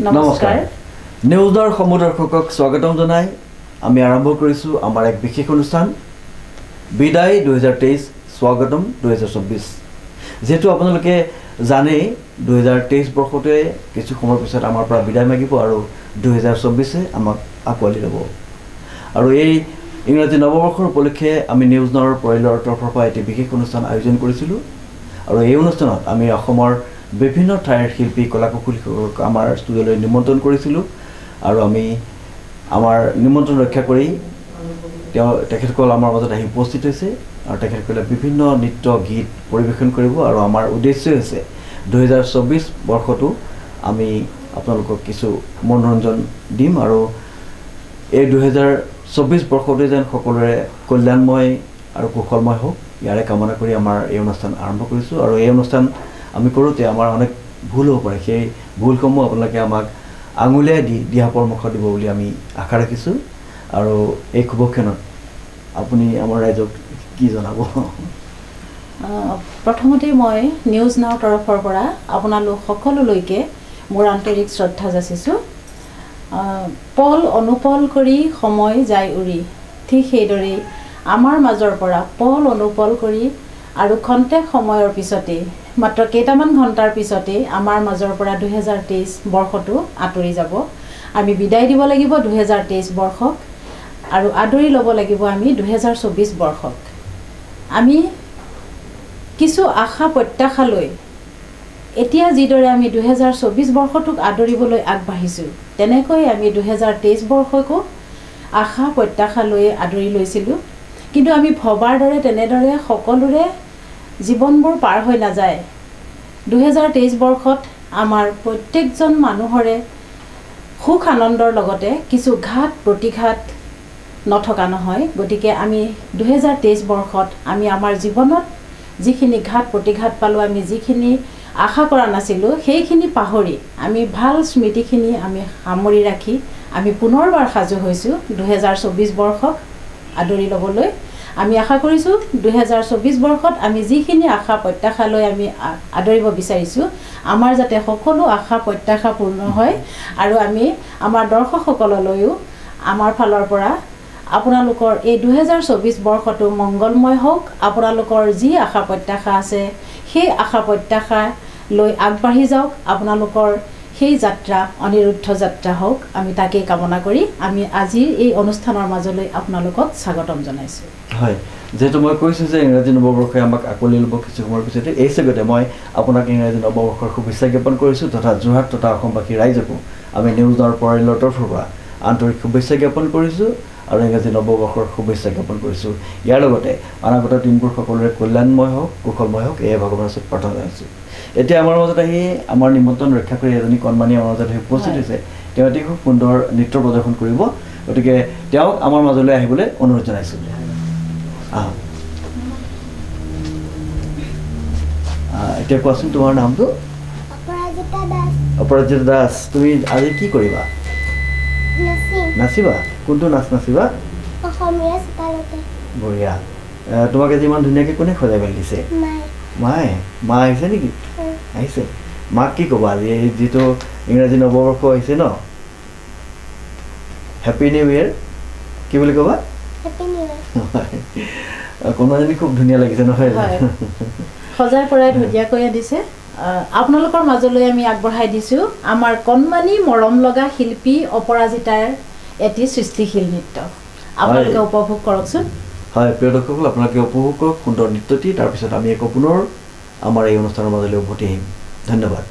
নমস্কাৰ নিউজৰ সমদৰ্শকক স্বাগতম জনাই আমি আৰম্ভ কৰিছো আমাৰ এক বিশেষ অনুষ্ঠান বিদায় 2023 স্বাগতম 2024 যেটো আপোনালোকে জানে 2023 বৰ্ষতে কিছু সময় পিছত আমাৰ পৰা বিদায় মাগিব আৰু 2024 আমাক আকোৱালি ল'ব আৰু এই ইংৰাজী নৱবৰ্ষৰ উপলক্ষে আমি নিউজৰ পৰিলৰ তৰফৰ পৰা এটি বিশেষ অনুষ্ঠান আয়োজন কৰিছিলো আৰু এই অনুষ্ঠানত আমি অসমৰ বিভিন্ন ঠাইৰ শিল্পী কলাকুশলীক আমাৰ ষ্টুডিঅলৈ নিমন্ত্ৰণ কৰিছিলো আৰু আমি আমাৰ নিমন্ত্ৰণ ৰক্ষা কৰি তেখেতসকল আমাৰ মাজত আহি উপস্থিত হৈছে আৰু তেখেতসকলে বিভিন্ন নৃত্য গীত পৰিৱেশন কৰিব আৰু আমাৰ উদ্দেশ্য হৈছে 2024 বৰ্ষটো আমি আপোনালোকক কিছু মনোৰঞ্জন দিম আৰু এই 2024 বৰ্ষতে যেন সকলোৰে কল্যাণময় আৰু কুশলময় হোক ইয়াৰে কামনা কৰি আমাৰ এই অনুষ্ঠান আৰম্ভ কৰিছো আৰু এই অনুষ্ঠান আমি কৰোতে আমাৰ অনেক ভুল হ'ব পাৰে সেই ভুলসমূহ আপোনালোকে আমাক আঙুলিয়াই দিহা পৰামৰ্শ দিব বুলি আমি আশা ৰাখিছো আৰু এই শুভক্ষণত আপুনি আমাৰ ৰাইজক কি জনাব প্ৰথমতে মই নিউজ নাও তৰফৰ পৰা আপোনালোক সকলোলৈকে মোৰ আন্তৰিক শ্ৰদ্ধা যাচিছো পল অনুপল কৰি সময় যায় উৰি ঠিক সেইদৰে আমাৰ মাজৰ পৰা পল অনুপল কৰি আৰু খন্তেক সময়ৰ পিছতে মাত্ৰ কেইটামান ঘণ্টাৰ পিছতে আমাৰ মাজৰ পৰা 2023 বৰ্ষটো আঁতৰি যাব আমি বিদায় দিব লাগিব 2023 বৰ্ষক আৰু আদৰি ল'ব লাগিব আমি 2024 বৰ্ষক আমি কিছু আশা প্ৰত্যাশা লৈ এতিয়া যিদৰে আমি 2024 বৰ্ষটোক আদৰিবলৈ আগবাঢ়িছো তেনেকৈ আমি 2023 বৰ্ষকো আশা প্ৰত্যাশা লৈ আদৰি লৈছিলো কিন্তু আমি ভবাৰ দৰে তেনেদৰে সকলোৰে জীৱনবোৰ পাৰ হৈ নাযায় 2023 বৰ্ষত আমাৰ প্ৰত্যেকজন মানুহৰে সুখ আনন্দৰ লগতে কিছু ঘাত প্ৰতিঘাত নথকা নহয় গতিকে আমি 2023 বৰ্ষত আমি আমাৰ জীৱনত যিখিনি ঘাত প্ৰতিঘাত পালো আমি যিখিনি আশা কৰা নাছিলো সেইখিনি পাহৰি আমি ভাল স্মৃতিখিনি আমি সামৰি ৰাখি আমি পুনৰবাৰ সাজু হৈছো 2024 বৰ্ষক আদৰি ল'বলৈ আমি আশা কৰিছো 2024 বৰ্ষত আমি যিখিনি আশা প্ৰত্যাশা লৈ আমি আদৰিব বিচাৰিছো আমাৰ যাতে সকলো আশা প্ৰত্যাশা পূৰ্ণ হয় আৰু আমি আমাৰ দৰ্শকসকললৈও আমাৰ ফালৰ পৰা আপোনালোকৰ এই 2024 বৰ্ষটো মংগলময় হওক আপোনালোকৰ যি আশা প্ৰত্যাশা আছে সেই আশা প্ৰত্যাশা লৈ আগবাঢ়ি যাওক আপোনালোকৰ সেই যাত্ৰা অনিৰুদ্ধ যাত্ৰা হওক আমি তাকে কামনা কৰি আমি আজিৰ এই অনুষ্ঠানৰ মাজলৈ আপোনালোকক স্বাগতম জনাইছো হয় যেটো মই কৈছো যে ইংৰাজী নৱবৰ্ষই আমাক আকোৱালি ল'ব কিছু সময়ৰ পিছতে এই চেগতে মই আপোনাক ইংৰাজী নৱবৰ্ষৰ শুভেচ্ছা জ্ঞাপন কৰিছো তথা যোৰহাট তথা অসমবাসী ৰাইজকো আমি নিউজৰ পৰিলৰ তৰফৰ পৰা আন্তৰিক শুভেচ্ছা জ্ঞাপন কৰিছো আৰু ইংৰাজী নৱবৰ্ষৰ শুভেচ্ছা জ্ঞাপন কৰিছো ইয়াৰ লগতে অনাগত দিনবোৰ সকলোৰে কল্যাণময় হওক কুশলময় হওক এই ভগৱানৰ ওচৰত প্ৰাৰ্থনা জনাইছো এতিয়া আমাৰ মাজত আহি আমাৰ নিমন্ত্ৰণ ৰক্ষা কৰি এজনী কণমানি আমাৰ মাজত আহি উপস্থিত হৈছে তেওঁ এটি খুব সুন্দৰ নৃত্য প্ৰদৰ্শন কৰিব গতিকে তেওঁক আমাৰ মাজলৈ আহিবলৈ অনুৰোধ জনাইছো এতিয়া কোৱাচোন তোমাৰ নামটো অপৰাজিতা দাস তুমি আজি কি কৰিবা নাচিবা কোনটো নাচ নাচিবা বঢ়িয়া তোমাক আজি ইমান ধুনীয়াকৈ কোনে সজাই মেলি দিছে মায়ে মা আহিছে নেকি আহিছে মাক কি ক'বা আজি এই যিটো ইংৰাজী নৱবৰ্ষ আহিছে ন হেপী নিউ ইয়েৰ কি বুলি ক'বা কোনোজনী খুব ধুনীয়া লাগিছে নহয় সজাই পৰাই ধুনীয়াকৈ দিছে আপোনালোকৰ মাজলৈ আমি আগবঢ়াই দিছো আমাৰ কণমানি মৰম লগা শিল্পী অপৰাজিতাৰ এটি সৃষ্টিশীল নৃত্য আপোনালোকে উপভোগ কৰকচোন হয় প্ৰিয় দৰ্শকসকল আপোনালোকে উপভোগ কৰক সুন্দৰ নৃত্যটি তাৰপিছত আমি আকৌ পুনৰ আমাৰ এই অনুষ্ঠানৰ মাজলৈ উভতি আহিম ধন্যবাদ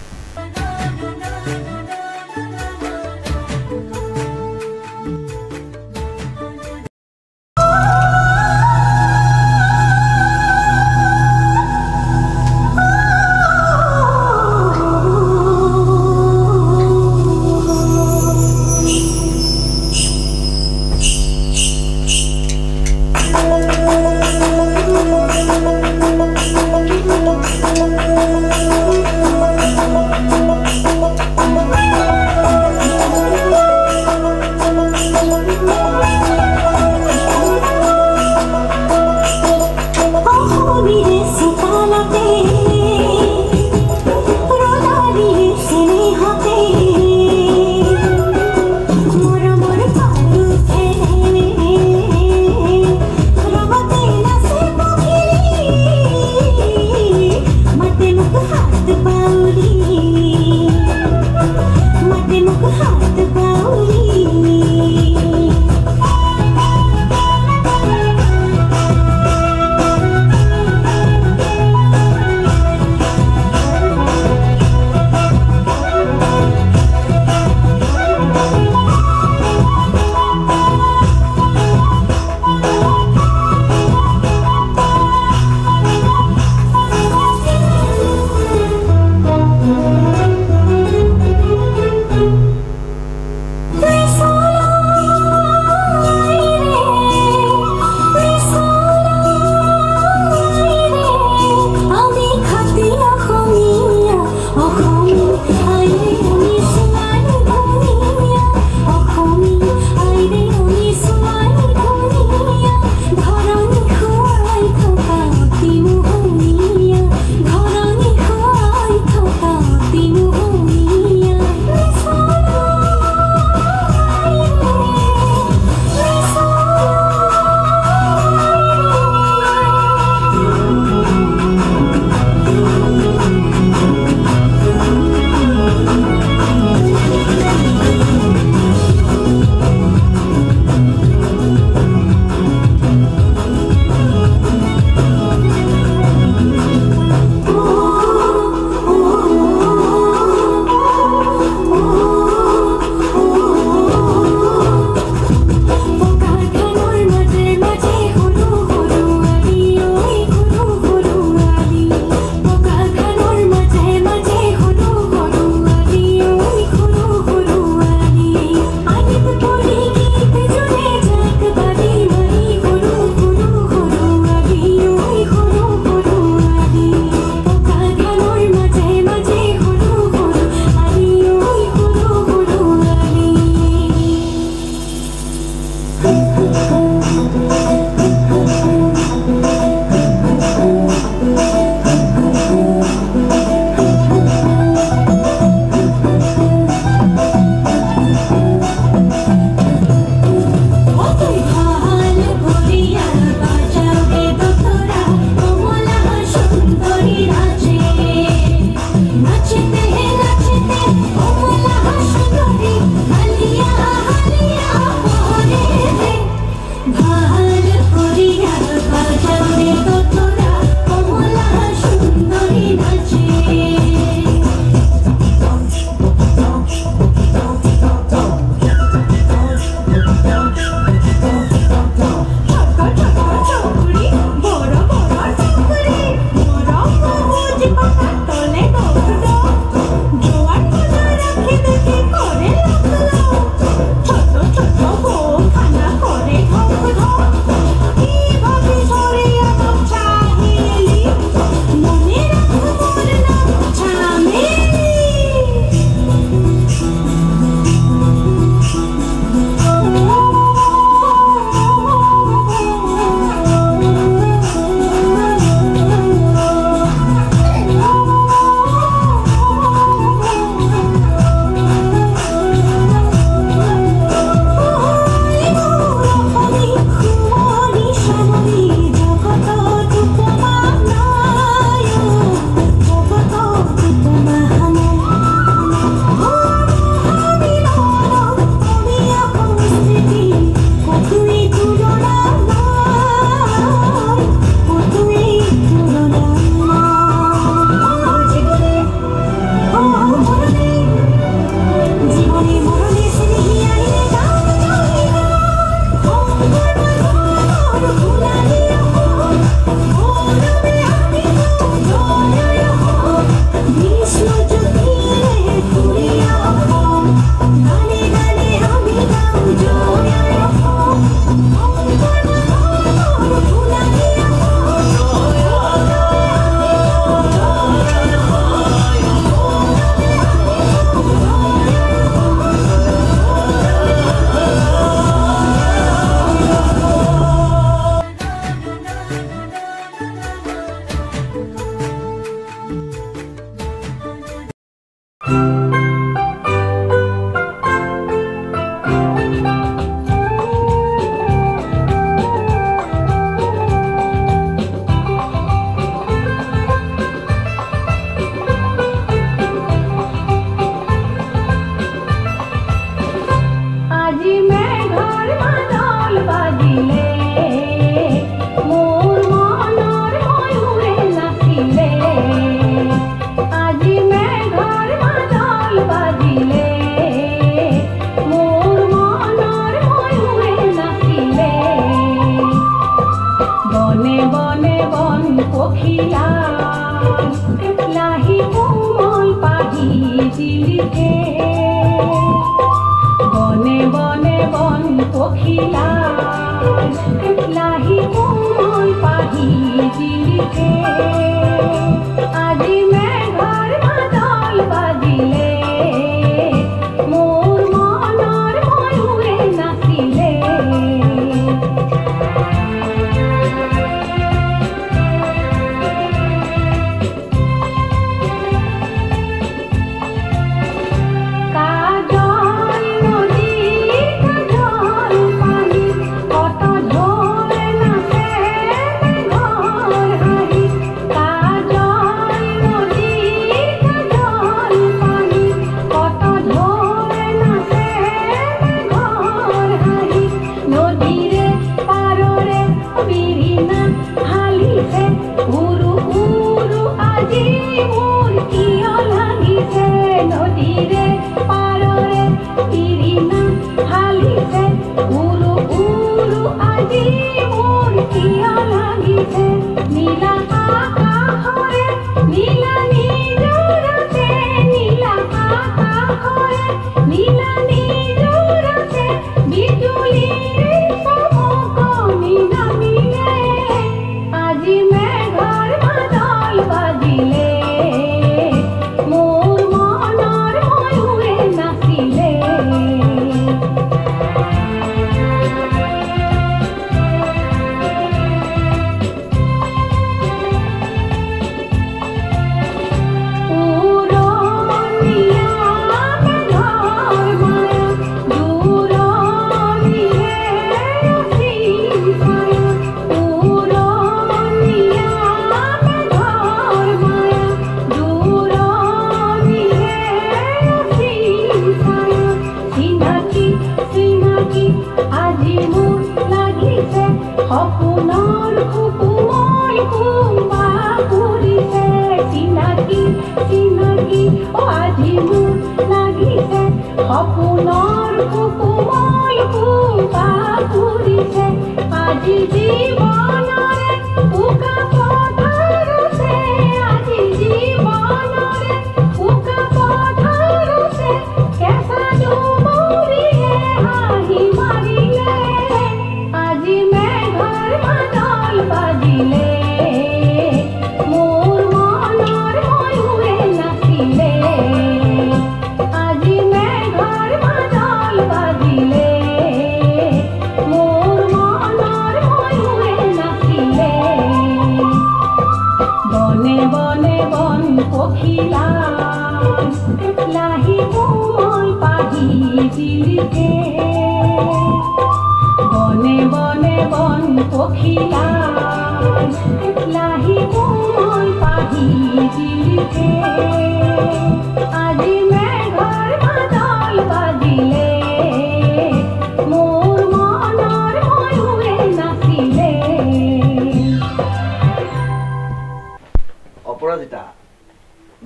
অপৰাজিতা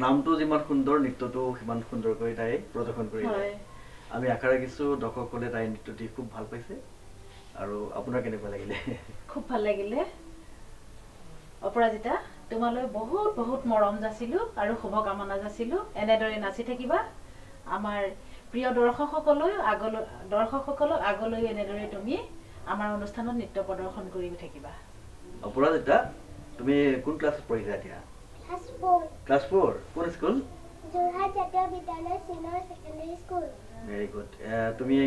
নামটো যিমান সুন্দৰ নৃত্যটো সিমান সুন্দৰকৈ তাই প্ৰদৰ্শন কৰিলে আমি আশা ৰাখিছো দৰ্শকসকলে তাই নৃত্যটি খুব ভাল পাইছে আৰু আপোনাৰ কেনেকুৱা লাগিলে খুব ভাল লাগিলে অপৰাজিতা তোমালৈ বহুত বহুত মৰম যাচিলো আৰু শুভকামনা যাচিলো এনেদৰে নাচি থাকিবা আমাৰ প্ৰিয় দৰ্শকসকলক আগলৈ এনেদৰে তুমি আমাৰ অনুষ্ঠানত নৃত্য প্ৰদৰ্শন কৰি থাকিবা অপৰাজিতা তুমি কোন ক্লাছত পঢ়িছা এতিয়া Class 4. কোন স্কুল? যোৰহাট জাতীয় বিদ্যালয় senior secondary school. Very good. তুমি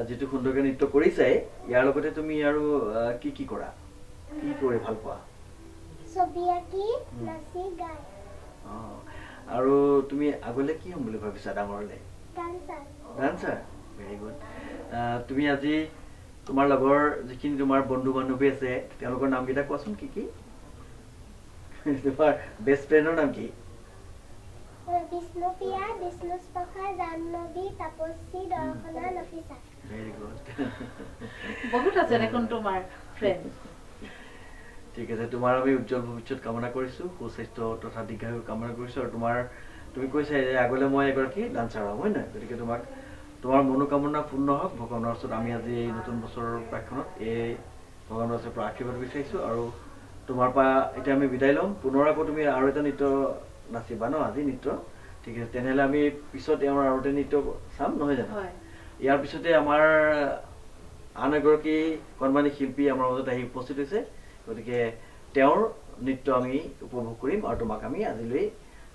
যেটো সুন্দৰকৈ নৃত্য কৰিছাই ইয়াৰ লগতে তুমি আৰু কি কৰা? কি কৰি ভাল পোৱা? ছবি আঁকি, নাচি, গাই। আৰু তুমি আগলৈ কি হ'ম বুলি ভাবিছা ডাঙৰলে? ডান্সাৰ। ডান্সাৰ? Very good. তুমি আজি তোমাৰ লগৰ যিখিনি তোমাৰ বন্ধু বান্ধৱী আছে তেওঁলোকৰ নামকেইটা কোৱাচোন কি? তোমাৰ বেষ্ট ফ্ৰেণ্ডৰ নাম কি? বিষ্ণুপ্ৰিয়া, বিষ্ণুস্পৰ্শা, জাহ্নৱী, তাপস্বী, দৰ্শনা, নফিসা। ভেৰি গুড বহুত আছে দেখোন তোমাৰ ফ্ৰেণ্ড ঠিক আছে তোমাৰ আমি উজ্জ্বল ভৱিষ্যত কামনা কৰিছোঁ সুস্বাস্থ্য তথা দীৰ্ঘায়ু কামনা কৰিছোঁ আৰু তুমি কৈছা যে আগলৈ মই এগৰাকী ডান্সাৰ হ'ম হয় নহয় গতিকে তোমাৰ মনোকামনা পূৰ্ণ হওক ভগৱানৰ ওচৰত আমি আজি এই নতুন বছৰৰ প্ৰাক্ষণত এই ভগৱানৰ ওচৰৰ পৰা আশীৰ্বাদ বিচাৰিছোঁ আৰু তোমাৰ পৰা এতিয়া আমি বিদায় ল'ম পুনৰ আকৌ তুমি আৰু এটা নৃত্য নাচিবা ন আজি নৃত্য ঠিক আছে তেনেহ'লে আমি পিছত আৰু এটা নৃত্য চাম নহয় জানো ইয়াৰ পিছতে আমাৰ আন এগৰাকী কণমানি শিল্পী আমাৰ মাজত আহি উপস্থিত হৈছে গতিকে তেওঁৰ নৃত্য আমি উপভোগ কৰিম আৰু তোমাক আমি আজিলৈ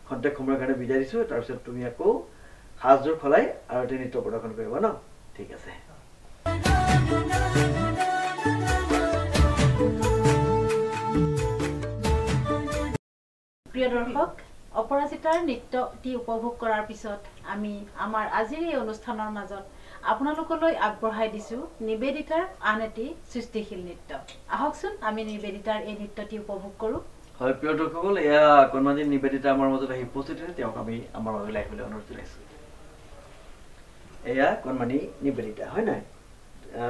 খন্তেক সময়ৰ কাৰণে বিদায় দিছোঁ তাৰপিছত তুমি আকৌ সাজযোৰ সলাই আৰু এটা নৃত্য প্ৰদৰ্শন কৰিবা ন ঠিক আছে প্ৰিয় দৰ্শক অপৰাজিতাৰ নৃত্যটি উপভোগ কৰাৰ পিছত আমি আমাৰ আজিৰ এই অনুষ্ঠানৰ মাজত আপোনালোকলৈ আগবঢ়াই দিছোঁ নিবেদিতাৰ আন এটি সৃষ্টিশীল নৃত্য আহকচোন আমি নিবেদিতাৰ এই নৃত্যটি উপভোগ কৰোঁ হয় প্ৰিয় দৰ্শকসকল এয়া কণমানি নিবেদিতা আমাৰ মাজত আহি উপস্থিত হৈছে তেওঁক আমি আমাৰ মাজলৈ আহিবলৈ অনুৰোধ জনাইছোঁ এয়া কণমানি নিবেদিতা হয় নাই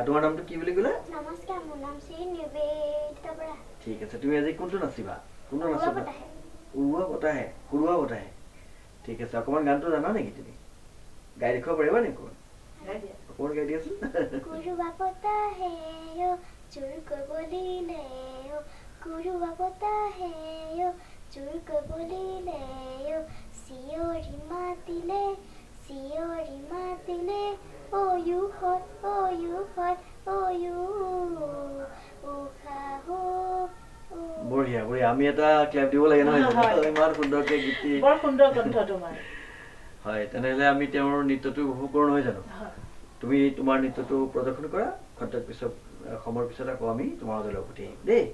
তোমাৰ নামটো কি বুলি ক'লে নমস্কাৰ মোৰ নাম শ্ৰী নিবেদিতা বৰা ঠিক আছে তুমি আজি কোনটো নাচিবা কোনটো নাচিবা উৰুৱা বতাহে ঠিক আছে অকণমান গানটো জানা নেকি তুমি গাই দেখুৱাব পাৰিবা নেকি অকণমান গাই দিয়াচোন উৰুৱা বতাহে জোৰকৈ বলিলে উৰুৱা বতাহে জোৰকৈ বলিলে চিঞৰি মাতিলে অয়ু বঢ়িয়া আমি এটা ক্লেপ দিব লাগে নহয় ইমান সুন্দৰকৈ গীতি বৰ সুন্দৰ কণ্ঠ তোমাৰ হয় তেনেহ'লে আমি তেওঁৰ নৃত্যটো উপভোগ কৰোঁ নহয় জানো তুমি তোমাৰ নৃত্যটো প্ৰদৰ্শন কৰা খন্তেক পিছত সময়ৰ পিছত আকৌ আমি তোমাৰ মাজলৈ উভতি আহিম দেই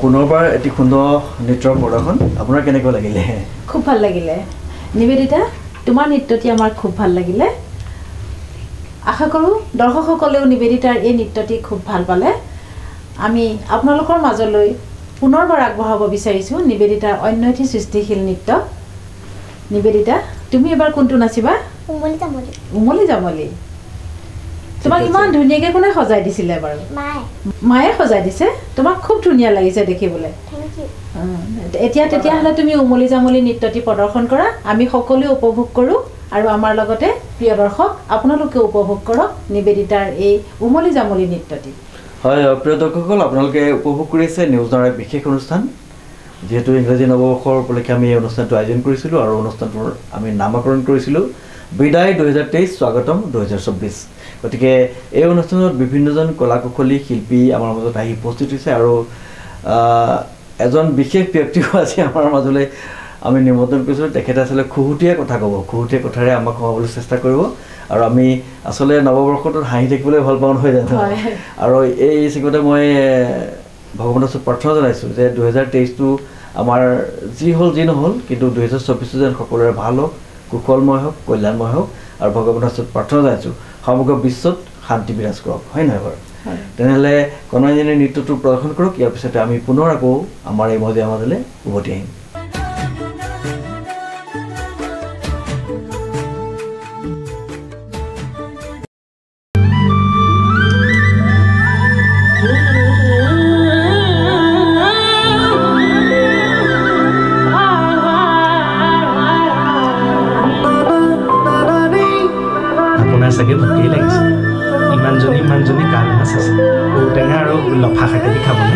পুনৰবাৰ এটি সুন্দৰ নৃত্যৰ প্ৰদৰ্শন আপোনাৰ কেনেকৈ লাগিলে খুব ভাল লাগিলে নিবেদিতা তোমাৰ নৃত্যটি আমাৰ খুব ভাল লাগিলে আশা কৰোঁ দৰ্শকসকলেও নিবেদিতাৰ এই নৃত্যটি খুব ভাল পালে আমি আপোনালোকৰ মাজলৈ পুনৰবাৰ আগবঢ়াব বিচাৰিছোঁ নিবেদিতাৰ অন্য এটি সৃষ্টিশীল নৃত্য নিবেদিতা তুমি এবাৰ কোনটো নাচিবা উমলি জামলি তোমাক ইমান ধুনীয়াকৈ কোনে সজাই দিছিলে বাৰু মায়ে সজাই দিছে তোমাক খুব ধুনীয়া লাগিছে দেখিবলৈ এতিয়া তেতিয়াহ'লে তুমি উমলি জামলি নৃত্যটি প্ৰদৰ্শন কৰা আমি সকলোৱে উপভোগ কৰোঁ আৰু আমাৰ লগতে প্ৰিয় দৰ্শক আপোনালোকে উপভোগ কৰক নিবেদিতাৰ এই উমলি জামলি নৃত্যটি হয় প্ৰিয় দৰ্শকসকল আপোনালোকে উপভোগ কৰিছে নিউজ নাওৰ বিশেষ অনুষ্ঠান যেহেতু ইংৰাজী নৱবৰ্ষৰ উপলক্ষে আমি এই অনুষ্ঠানটো আয়োজন কৰিছিলোঁ আৰু অনুষ্ঠানটোৰ আমি নামকৰণ কৰিছিলোঁ বিদায় 2023 স্বাগতম 2024 গতিকে এই অনুষ্ঠানত বিভিন্নজন কলা কুশলী শিল্পী আমাৰ মাজত আহি উপস্থিত হৈছে আৰু এজন বিশেষ ব্যক্তিও আছে আমাৰ মাজলৈ আমি নিমন্ত্ৰণ কৰিছোঁ তেখেতে আচলতে খুহুতীয়া কথা ক'ব খুহুতীয়া কথাৰে আমাক ক'বলৈ চেষ্টা কৰিব আৰু আমি আচলতে নৱবৰ্ষটোত হাঁহি থাকিবলৈ ভাল পাওঁ নহয় জানো আৰু এই চিগতে মই ভগৱানৰ ওচৰত প্ৰাৰ্থনা জনাইছোঁ যে 2023টো আমাৰ যি হ'ল যি নহ'ল কিন্তু 2024 যেন সকলোৰে ভাল হওক কুশলময় হওক কল্যাণময় হওক আৰু ভগৱানৰ ওচৰত প্ৰাৰ্থনা জনাইছোঁ সমগ্ৰ বিশ্বত শান্তি বিৰাজ কৰক হয় নহয় বাৰু তেনেহ'লে কণাজনী নৃত্যটো প্ৰদৰ্শন কৰক ইয়াৰ পিছতে আমি পুনৰ আকৌ আমাৰ এই মজিয়া মাজলৈ উভতি আহিম চাগে ভুকেই লাগিছে ইমানজনী গান মাছ আছে ঔটেঙা আৰু লফা শাকেদি খাবলৈ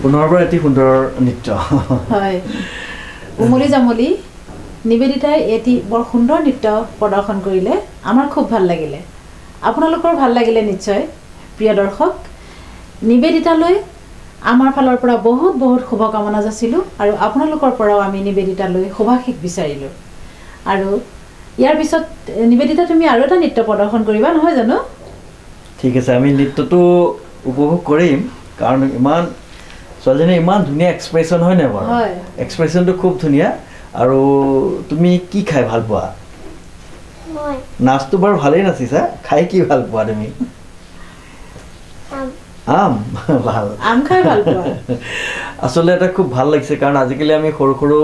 পুনৰবাৰ এটি সুন্দৰ নৃত্য হয় উমলি জামলি নিবেদিতাই এটি বৰ সুন্দৰ নৃত্য প্ৰদৰ্শন কৰিলে আমাৰ খুব ভাল লাগিলে আপোনালোকৰ ভাল লাগিলে নিশ্চয় প্ৰিয় দৰ্শক নিবেদিতালৈ আমাৰ ফালৰ পৰা বহুত বহুত শুভকামনা যাচিলোঁ আৰু আপোনালোকৰ পৰাও আমি নিবেদিতালৈ শুভাশীষ বিচাৰিলোঁ আৰু ইয়াৰ পিছত নিবেদিতা তুমি আৰু এটা নৃত্য প্ৰদৰ্শন কৰিবা নহয় জানো ঠিক আছে আমি নৃত্যটো উপভোগ কৰিম কাৰণ ইমান ছোৱালীজনী ইমান ধুনীয়া এক্সপ্ৰেছন হয় নাই বাৰু এক্সপ্ৰেছনটো খুব ধুনীয়া আৰু তুমি কি খাই ভাল পোৱা মই নাচটো বাৰু ভালেই নাচিছা খাই কি ভাল পোৱা তুমি আম ভাল আম খাই ভাল পোৱা আসলে এটা খুব ভাল লাগিছে কাৰণ আজিকালি আমি সৰু সৰু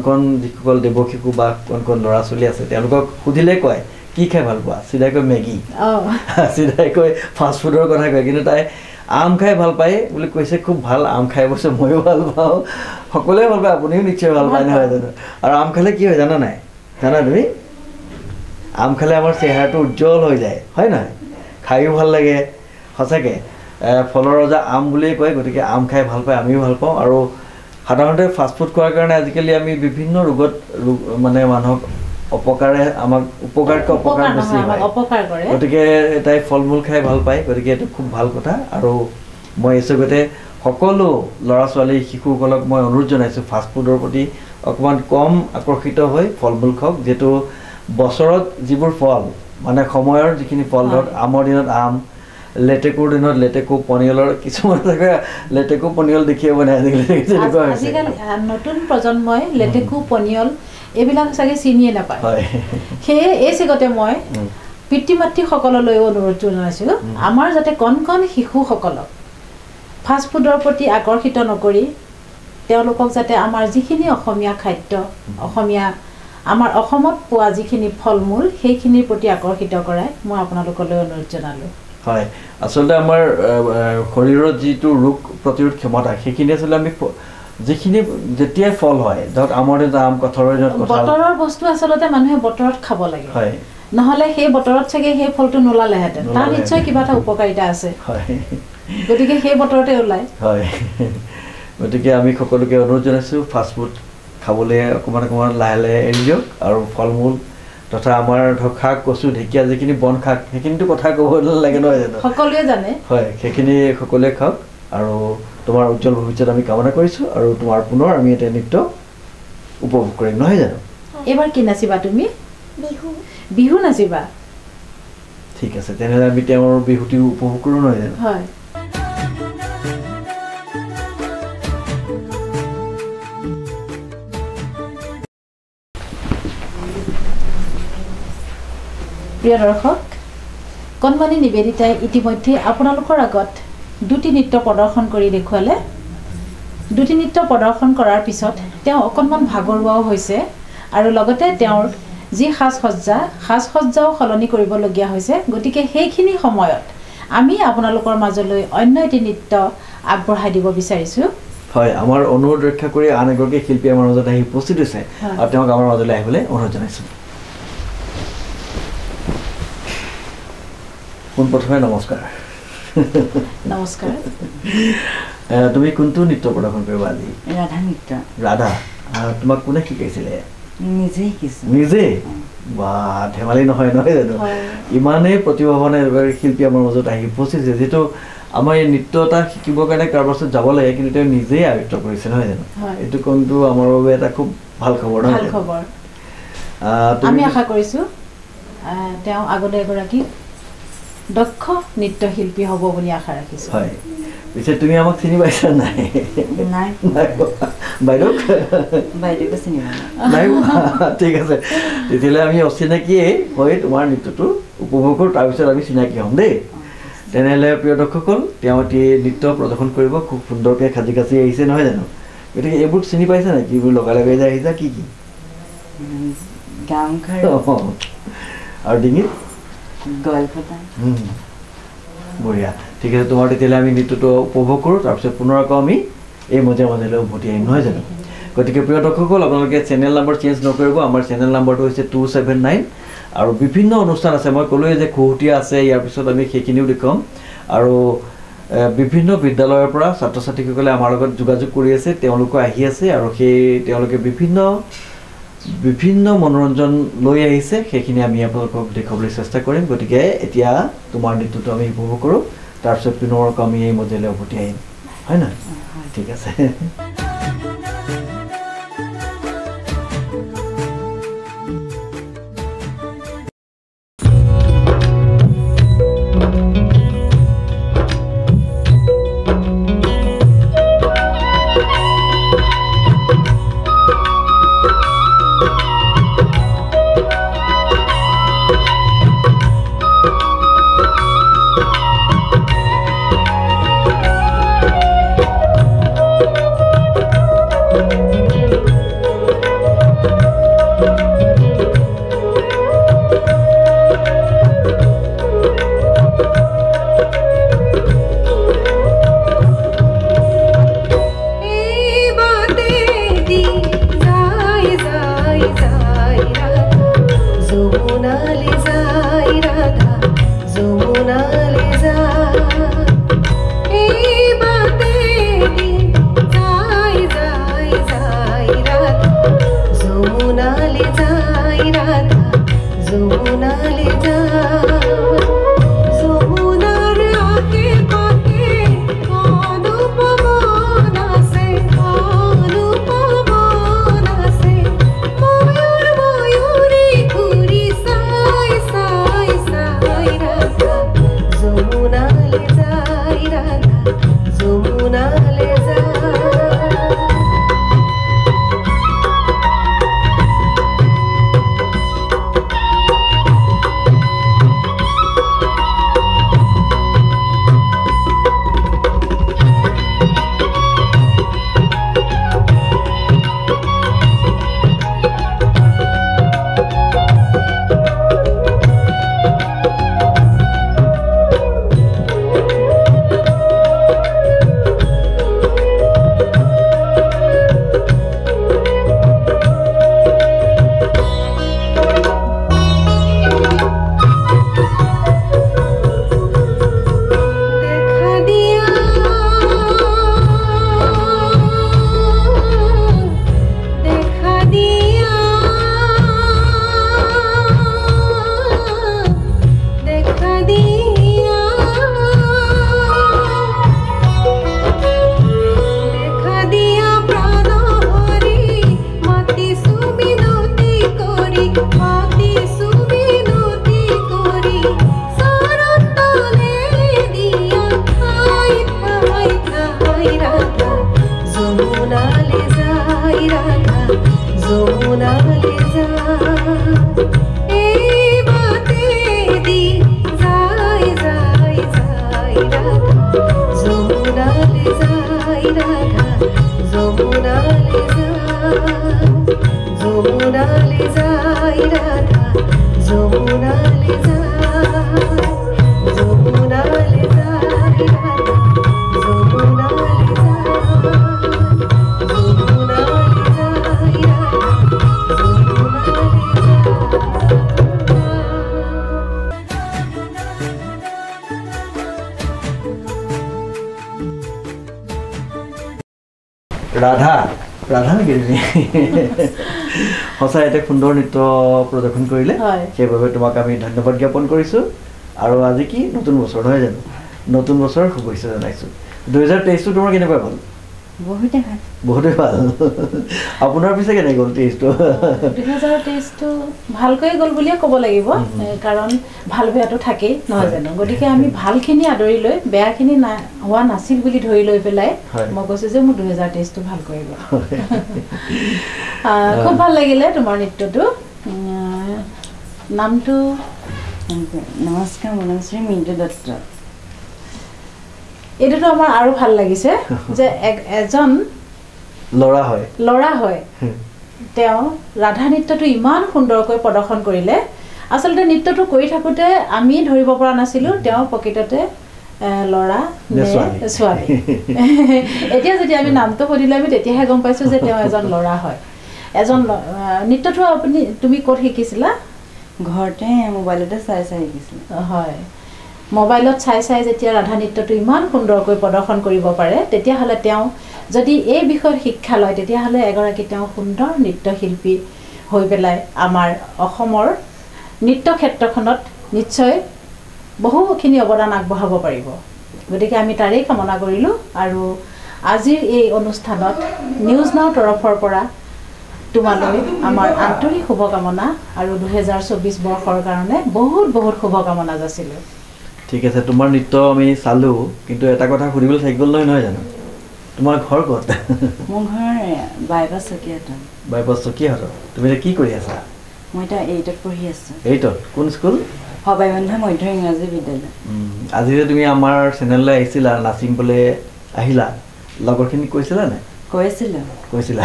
কণ যিসকল দেৱশিশু বা কণ ল'ৰা ছোৱালী আছে তেওঁলোকক সুধিলে কয় কি খাই ভাল পোৱা চিধাই কয় মেগী চিধাই কয় ফাষ্ট ফুডৰ কথা কয় কিন্তু তাই আম খাই ভাল পায় বুলি কৈছে খুব ভাল আম খাই বসে ময়ো ভাল পাওঁ সকলোৱে ভাল পায় আপুনিও নিশ্চয় ভাল পায় নহয় জানো আৰু আম খালে কি হয় জানা নাই জানা তুমি আম খালে আমাৰ চেহেৰাটো উজ্জ্বল হৈ যায় হয় নহয় খায়ো ভাল লাগে সঁচাকৈ ফলৰ ৰজা আম বুলিয়ে কয় গতিকে আম খাই ভাল পায় আমিও ভাল পাওঁ আৰু সাধাৰণতে ফাষ্টফুড খোৱাৰ কাৰণে আজিকালি আমি বিভিন্ন ৰোগত মানে মানুহক অপকাৰে আমাক উপকাৰকৈ অপকাৰ বেছি হয় গতিকে তাই ফল মূল খাই ভাল পায় গতিকে এইটো খুব ভাল কথা আৰু মই এই চবতে সকলো ল'ৰা ছোৱালী শিশুসকলক মই অনুৰোধ জনাইছোঁ ফাষ্টফুডৰ প্ৰতি অকণমান কম আকৰ্ষিত হৈ ফল মূল খাওক যিহেতু বছৰত যিবোৰ ফল মানে সময়ৰ যিখিনি ফল ধৰক আমৰ দিনত আম লেটেকুৰ দিনত লেটেকু পনিয়লৰ কিছুমান থাকে লেটেকু পনিয়ল দেখিয়ে মানে আজিকালি নতুন প্ৰজন্মই লেটেকু পনিয়ল এইবিলাক চাগে চিনিয়ে নাপায় সেয়ে এই চিগতে মই পিতৃ মাতৃসকললৈ অনুৰোধ জনাইছোঁ আমাৰ যাতে কণ শিশুসকলক ফাষ্টফুডৰ প্ৰতি আকৰ্ষিত নকৰি তেওঁলোকক যাতে আমাৰ যিখিনি অসমীয়া খাদ্য অসমীয়া আমাৰ অসমত পোৱা যিখিনি ফল মূল সেইখিনিৰ প্ৰতি আকৰ্ষিত কৰাই মই আপোনালোকলৈ অনুৰোধ জনালোঁ হয় আসলে আমাৰ শৰীৰৰ যিটো ৰোগ প্ৰতিৰোধ ক্ষমতা সেইখিনি আসলে আমি যিখিনি যেতিয়াই ফল হয় ধৰক আমৰ দিনত আম কঁঠালৰ দিনত কঁঠাল বতৰৰ বস্তু আচলতে মানুহে বতৰত খাব লাগে হয় নহ'লে সেই বতৰত চাগে সেই ফলটো নোলালেহেঁতেন তাৰ নিশ্চয় কিবা এটা উপকাৰিতা আছে হয় গতিকে সেই বতৰতে ওলায় হয় গতিকে আমি সকলোকে অনুৰোধ জনাইছোঁ ফাষ্টফুড খাবলৈ অকণমান লাহে লাহে এৰি দিয়ক আৰু ফল মূল তথা আমাৰ ধৰক শাক কচু ঢেকীয়া যিখিনি বন শাক সেইখিনিতো কথা ক'ব লাগে নহয় জানো সকলোৱে জানে হয় সেইখিনি সকলোৱে খাওক আৰু তোমাৰ উজ্জ্বল ভৱিষ্যত আমি কামনা কৰিছোঁ আৰু তোমাৰ পুনৰ আমি এটা নৃত্য উপভোগ কৰিম নহয় জানো এইবাৰ কি নাচিবা তুমি বিহু বিহু নাচিবা ঠিক আছে তেনেহ'লে আমি তেওঁৰ বিহুটিও উপভোগ কৰোঁ নহয় জানো হয় প্ৰিয় দৰ্শক কণমানি নিবেদিতাই ইতিমধ্যে আপোনালোকৰ আগত দুটি নৃত্য প্ৰদৰ্শন কৰি দেখুৱালে দুটি নৃত্য প্ৰদৰ্শন কৰাৰ পিছত তেওঁ অকণমান ভাগৰুৱাও হৈছে আৰু লগতে তেওঁৰ যি সাজসজ্জাও সলনি কৰিবলগীয়া হৈছে গতিকে সেইখিনি সময়ত আমি আপোনালোকৰ মাজলৈ অন্য এটি নৃত্য আগবঢ়াই দিব বিচাৰিছোঁ হয় আমাৰ অনুৰোধ ৰক্ষা কৰি আন এগৰাকী শিল্পী আমাৰ মাজত আহি উপস্থিত হৈছে আৰু তেওঁক আমাৰ মাজলৈ আহিবলৈ অনুৰোধ জনাইছোঁ পোনপ্ৰথমে নমস্কাৰ নমস্কাৰ তুমি কোনটো নৃত্য প্ৰদৰ্শন কৰিবা আজি ৰাধা নৃত্য ৰাধা তোমাক কোনে শিকাইছিলে নিজে শিকিছোঁ নিজে বা ধেমালি নহয় নহয় জানো ইমানেই প্ৰতিভাৱান এগৰাকী শিল্পী আমাৰ মাজত আহি উপস্থিত হৈছে যিহেতু আমাৰ এই নৃত্য এটা শিকিবৰ কাৰণে কাৰোবাৰ ওচৰত যাব লাগে কিন্তু তেওঁ নিজেই আয়ত্ব কৰিছে নহয় জানো এইটো কোনটো আমাৰ বাবে এটা খুব ভাল খবৰ নহয় ভাল খবৰ আমি আশা কৰিছোঁ তেওঁ আগলৈ এগৰাকী দক্ষ নৃত্যশিল্পী হ'ব বুলি আশা ৰাখিছোঁ হয় পিছে তুমি আমাক চিনি পাইছা নাই নাই বাইদেউ বাইদেউকে চিনি নাই ঠিক আছে তেতিয়াহ'লে আমি অচিনাকিয়েই হৈ তোমাৰ নৃত্যটো উপভোগ কৰোঁ তাৰপিছত আমি চিনাকি হ'ম দেই তেনেহ'লে প্ৰিয় দৰ্শকসকল তেওঁ এটি নৃত্য প্ৰদৰ্শন কৰিব খুব সুন্দৰকৈ সাজি কাচি আহিছে নহয় জানো গতিকে এইবোৰ চিনি পাইছা নাই কিবোৰ লগাই লগাই যে আহিছা কি কি গামখাৰু আৰু ডিঙিত গলপতা বঢ়িয়া ঠিক আছে তোমাৰ তেতিয়াহ'লে আমি নৃত্যটো উপভোগ কৰোঁ তাৰপিছত পুনৰ আকৌ আমি এই মাজলৈ উভতি আহিম নহয় জানো গতিকে প্ৰিয় দৰ্শকসকল আপোনালোকে চেনেল নম্বৰ চেঞ্জ নকৰিব আমাৰ চেনেল নম্বৰটো হৈছে 279 আৰু বিভিন্ন অনুষ্ঠান আছে মই ক'লোৱে যে খুহুতীয়া আছে ইয়াৰ পিছত আমি সেইখিনিও দেখুৱাম আৰু বিভিন্ন বিদ্যালয়ৰ পৰা ছাত্ৰ ছাত্ৰীসকলে আমাৰ লগত যোগাযোগ কৰি আছে তেওঁলোকো আহি আছে আৰু তেওঁলোকে বিভিন্ন মনোৰঞ্জন লৈ আহিছে সেইখিনি আমি আপোনালোকক দেখুৱাবলৈ চেষ্টা কৰিম গতিকে এতিয়া তোমাৰ নৃত্যটো আমি উপভোগ কৰোঁ তাৰপিছত পুনৰ আমি এই মাজলৈ উভতি আহিম হয় না ঠিক আছে ৰাধা ৰাধা নেকি সঁচাই এটা সুন্দৰ নৃত্য প্ৰদৰ্শন কৰিলে সেইবাবে তোমাক আমি ধন্যবাদ জ্ঞাপন কৰিছোঁ আৰু আজি কি নতুন বছৰ নহয় জানো নতুন বছৰৰ শুভেচ্ছা জনাইছোঁ 2023 তোমাৰ কেনেকুৱা গ'ল বহুতে ভাল আপোনাৰ পিছে কেনে গ'ল 2023 ভালকৈ গ'ল বুলিয়ে ক'ব লাগিব কাৰণ ভাল বেয়াটো থাকেই নহয় জানো গতিকে আমি ভালখিনি আদৰি লৈ বেয়াখিনি হোৱা নাছিল বুলি ধৰি লৈ পেলাই মই কৈছোঁ যে মোৰ 2023 ভালকৈ গ'ল খুব ভাল লাগিলে তোমাৰ নৃত্যটো নামটো নমস্কাৰ মোৰ নাম শ্ৰী মিণ্টু দত্ত এটোটো আমাৰ আৰু ভাল লাগিছে যে এজন লৰা হয় তেওঁ ৰাধা নৃত্যটো ইমান সুন্দৰকৈ প্ৰদৰ্শন কৰিলে আসলতে নৃত্যটো কৰি থাকোতে আমি ধৰিব পৰা নাছিলো তেওঁ প্ৰকৃততে লৰা ছোৱালী এতিয়া যদি আমি নামটো সুধিলে আমি তেতিয়াহে গম পাইছো যে তেওঁ এজন লৰা হয় এজন নৃত্যটো তুমি ক'ত শিকিছিলা ঘৰতে মোবাইলতে চাই শিকিছিলা হয় মোবাইলত চাই যেতিয়া ৰাধা নৃত্যটো ইমান সুন্দৰকৈ প্ৰদৰ্শন কৰিব পাৰে তেতিয়াহ'লে তেওঁ যদি এই বিষয়ত শিক্ষা লয় তেতিয়াহ'লে এগৰাকী তেওঁ সুন্দৰ নৃত্যশিল্পী হৈ পেলাই আমাৰ অসমৰ নৃত্য ক্ষেত্ৰখনত নিশ্চয় বহুখিনি অৱদান আগবঢ়াব পাৰিব গতিকে আমি তাৰেই কামনা কৰিলোঁ আৰু আজিৰ এই অনুষ্ঠানত নিউজ নাও তৰফৰ পৰা তোমালৈ আমাৰ আন্তৰিক শুভকামনা আৰু 2024 বৰ্ষৰ কাৰণে বহুত বহুত শুভকামনা যাচিলোঁ। ঠিক আছে, তোমাৰ নৃত্য আমি চালোঁ, কিন্তু এটা কথা সুধিবলৈ থাকি গ'ল নহয় জানো? তোমাৰ ঘৰ ক'ত? মোৰ ঘৰ বাইপাছ চকীয়াত। বাইপাছ চকীয়াত। তুমি এতিয়া কি কৰি আছা? মই এতিয়া 8ত পঢ়ি আছোঁ। 8ত? কোন স্কুল? সবাইবন্ধা মধ্য ইংৰাজী বিদ্যালয়। আজি যে তুমি আমাৰ চেনেললৈ আহিছিলা, নাচিবলৈ আহিলা, লগৰখিনিক কৈছিলা নে? কৈছিলা?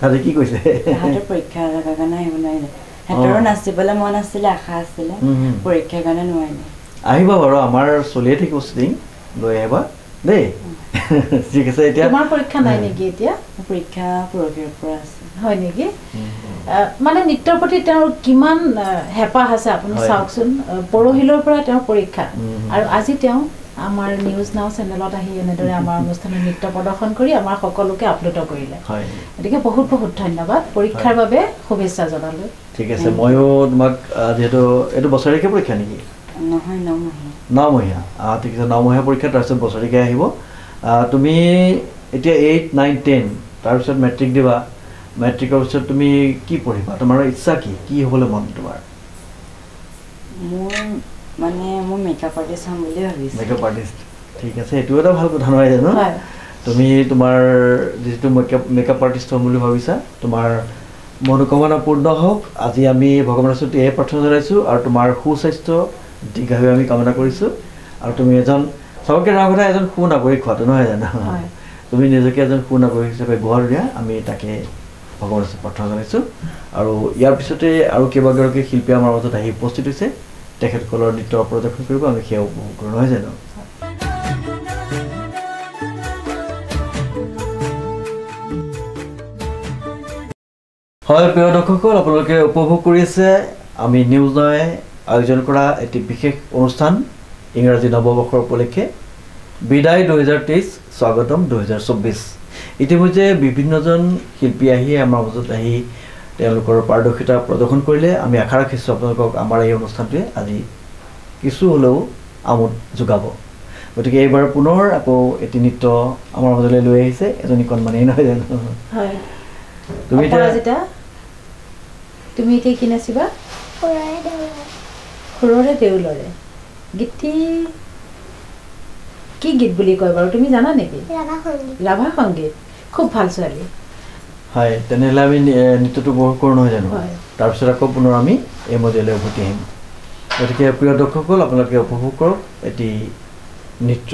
তাতে কি কৈছে? তাহাঁতৰ পৰীক্ষাৰ কাৰণে আহিব নোৱাৰিলে। সিহঁতৰো নাচিবলৈ মন আছিলে, আশা আছিলে, পৰীক্ষাৰ কাৰণে নোৱাৰিলে। আহিবা বাৰু, আমাৰ চলিয়ে থাকিব শ্বুটিং, লৈ আহিবা দেই। ঠিক আছে। এতিয়া তোমাৰ পৰীক্ষা নাই নেকি এতিয়া? পৰীক্ষা পৰহিৰ পৰা আছে। হয় নেকি? মানে নৃত্যৰ প্ৰতি তেওঁৰ কিমান হেঁপাহ আছে আপুনি চাওকচোন। পৰহিলৈৰ পৰা তেওঁৰ পৰীক্ষা, আৰু আজি তেওঁ আমাৰ নিউজ নাও চেনেলত আহি এনেদৰে আমাৰ অনুষ্ঠানত নৃত্য প্ৰদৰ্শন কৰি আমাৰ সকলোকে আপ্লুত কৰিলে। গতিকে বহুত বহুত ধন্যবাদ, পৰীক্ষাৰ বাবে শুভেচ্ছা জনালোঁ। ঠিক আছে, ময়ো তোমাক যিহেতু এইটো বছৰেকীয়া পৰীক্ষা নেকি? নহয়, 9 মহীয়া। ঠিক আছে, 9 মহীয়া পৰীক্ষা, তাৰপিছত বছৰেকীয়া আহিব। তুমি এতিয়া 8, 9, 10 তাৰপিছত মেট্ৰিক দিবা। মেট্ৰিকৰ পিছত তুমি কি পঢ়িবা? তোমাৰ ইচ্ছা কি হ'বলৈ মন তোমাৰ? মোৰ মেকআপ আৰ্টিষ্ট হ'ম বুলি ভাবিছোঁ। মেকআপ আৰ্টিষ্ট, ঠিক আছে, এইটো এটা ভাল কথা নহয় জানো? তুমি তোমাৰ যিটো মেকআপ আৰ্টিষ্ট হ'ম বুলি ভাবিছা, তোমাৰ মনোকামনা পূৰ্ণ হওক। আজি আমি ভগৱানৰ ওচৰত এই প্ৰাৰ্থনা জনাইছোঁ, আৰু তোমাৰ সুস্বাস্থ্য দীৰ্ঘায়ু আমি কামনা কৰিছোঁ। আৰু তুমি চবকে ডাঙৰ কথা এজন সুনাগৰিক হোৱাটো নহয় জানো? তুমি নিজকে এজন সুনাগৰিক হিচাপে গঢ় দিয়া, আমি তাকে ভগৱানৰ ওচৰত প্ৰাৰ্থনা জনাইছোঁ। আৰু ইয়াৰ পিছতে আৰু কেইবাগৰাকী শিল্পী আমাৰ মাজত আহি উপস্থিত হৈছে, তেখেতসকলৰ নৃত্য প্ৰদৰ্শন কৰিব, আমি সেয়া উপভোগ কৰোঁ নহয় জানো? হয়, প্ৰিয় দৰ্শকসকল, আপোনালোকে উপভোগ কৰি আছে আমি নিউজ নাৱে আয়োজন কৰা এটি বিশেষ অনুষ্ঠান, ইংৰাজী নৱবৰ্ষৰ উপলক্ষে বিদায় 2023, স্বাগতম 2024। ইতিমধ্যে বিভিন্নজন শিল্পী আহি আমাৰ মাজত আহি তেওঁলোকৰ পাৰদৰ্শিতা প্ৰদৰ্শন কৰিলে। আমি আশা ৰাখিছোঁ আপোনালোকক আমাৰ এই অনুষ্ঠানটোৱে আজি কিছু হ'লেও আমোদ যোগাব। গতিকে এইবাৰ পুনৰ আকৌ এটি নৃত্য আমাৰ মাজলৈ লৈ আহিছে এজনী কণমানি, নহয় জানো? তুমি এতিয়া কি নাচিবা? সুৰৰে দেউলৰে গীতটি কি গীত বুলি কয় বাৰু, তুমি জানা নেকি? ৰাভা সংগীত। খুব ভাল ছোৱালী। হয়, তেনেহ'লে আমি নৃত্যটো উপভোগ কৰোঁ নহয় জানো? তাৰপিছত আকৌ পুনৰ আমি এই মজিয়ালৈ উভতি আহিম। গতিকে প্ৰিয় দৰ্শকসকল, আপোনালোকে উপভোগ কৰক এটি নৃত্য।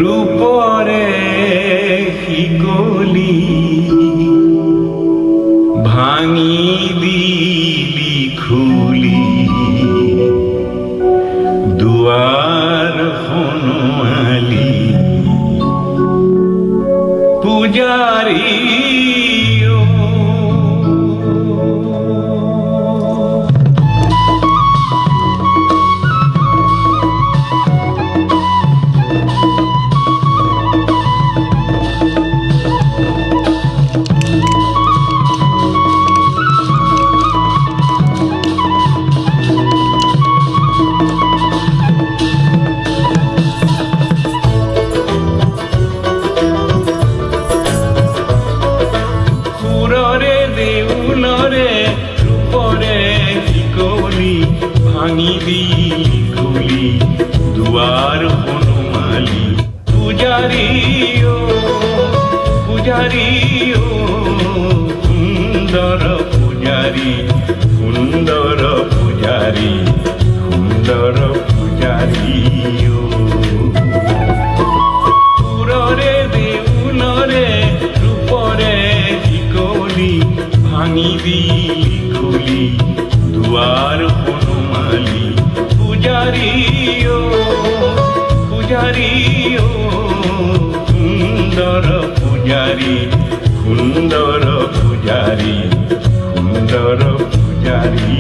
রূপরে শিকলি ভাঙি দিলি খুলি দুয়ার হনুয়ালি পূজারি ভাঙি দিলি খুলি দুয়ার হনুমালি পূজারি সুন্দর পূজারি সুন্দর পূজারি সুন্দর পূজারি পুররে দেউলরে রূপরে শিকলি ভাঙি দিলি খুলি দুয়ার হনুমালি পূজারি সুন্দর পূজারি সুন্দর পূজারি সুন্দর পূজারি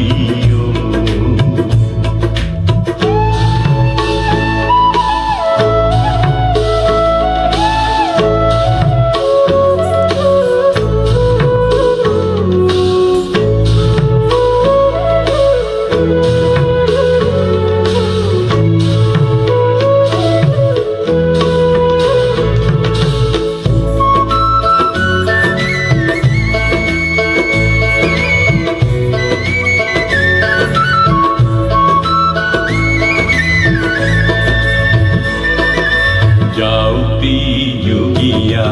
যুগীয়া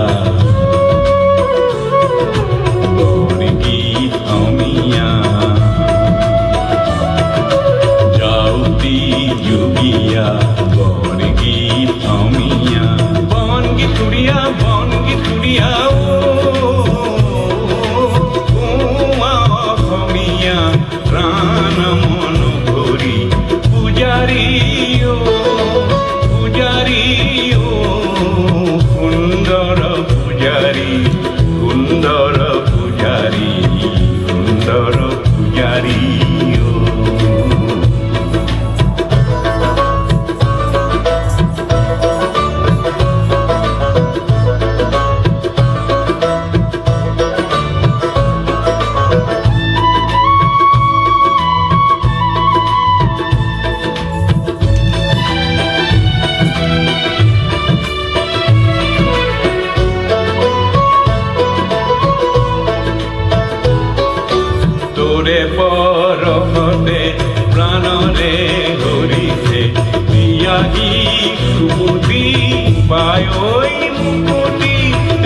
বৰগীত অমিয়া যাওঁতি যুগীয়া বৰগীত অমিয়া বনগীত সুৰীয়া অসমীয়া প্ৰাণ মন ভৰি পূজাৰী সুন্দৰ পূজাৰী সুন্দৰ পূজাৰী সুন্দৰ পূজাৰী তোৰে পৰহতে প্ৰাণৰে হৰিছে বিয়াগী সুমতি পায় মুকুতি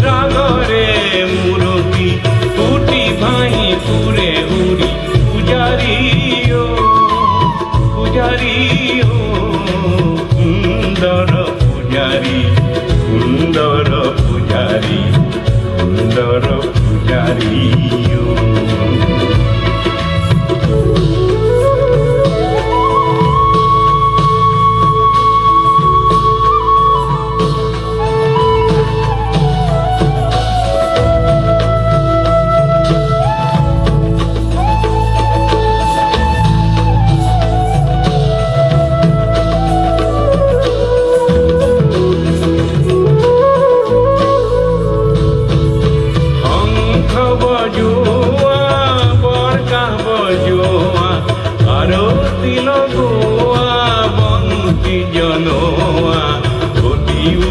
ৰাগৰে মূৰতি ফুটি ভাঙি ফুৰে উৰি পূজাৰী সুন্দৰ পূজাৰী সুন্দৰ পূজাৰী সুন্দৰ পূজাৰী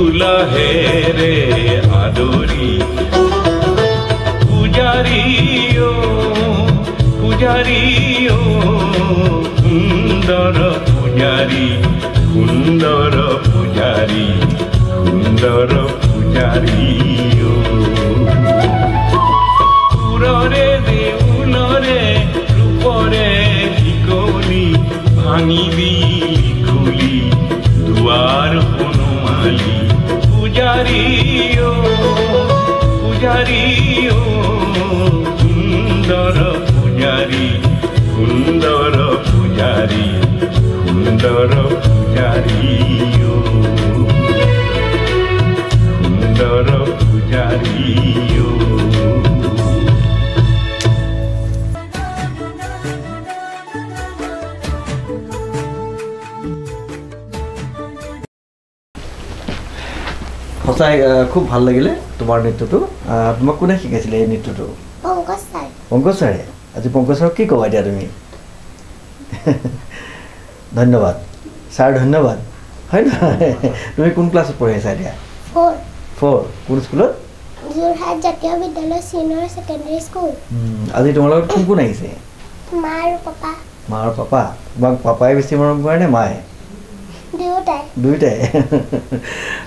উলাহেৰে আদৰি পূজাৰী সুন্দৰ পূজাৰী সুন্দৰ পূজাৰী সুন্দৰ পূজাৰী সুৰৰে দেউলৰে ৰূপৰে শিকলি ভাঙি দি খুলি দুৱাৰ হনুমালি পূজাৰী সুন্দৰ পূজাৰী সুন্দৰ পূজাৰী সুন্দৰ পূজাৰী সুন্দৰ পূজাৰী সঁচাই খুব ভাল লাগিলে তোমাৰ নৃত্যটো তোমাক কোনে শিকাইছিলে এই নৃত্যটো পংকজ ছাৰে আজি পংকজ ছাৰক কি ক'বা এতিয়া তুমি ধন্যবাদ ছাৰ ধন্যবাদ হয় নহয় তুমি কোন ক্লাছত পঢ়ি আছা এতিয়া 4 কোন স্কুলত যোৰহাট জাতীয় বিদ্যালয় চিনিয়ৰ ছেকেণ্ডাৰী স্কুল আজি তোমাৰ লগত কোন কোন আহিছে মা আৰু পাপা তোমাক পাপাই বেছি মৰম কৰে নে মায়ে দুয়োটাই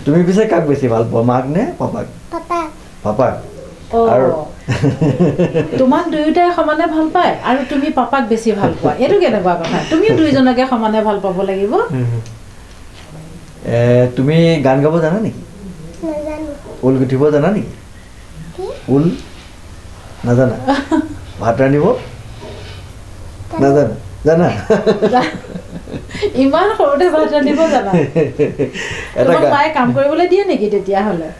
তুমি পিছে কাক বেছি ভাল পোৱা মাক নে পাপাক পাপাক আৰু তোমাক দুয়োটাই সমানে ভাল পায় আৰু তুমি পাপাক বেছি ভাল পোৱা এইটো কেনেকুৱা কথা তুমিও দুইজনকে সমানে ভাল পাব লাগিব তুমি গান গাব জানা নেকি ঊল গুঠিব জানা নেকি ঊল নাজানা ভাত ৰান্ধিব নাজানা জানা ইমান সৰুতে ভাত ৰান্ধিব জানা তোমাক মায়ে কাম কৰিবলৈ দিয়ে নেকি তেতিয়াহ'লে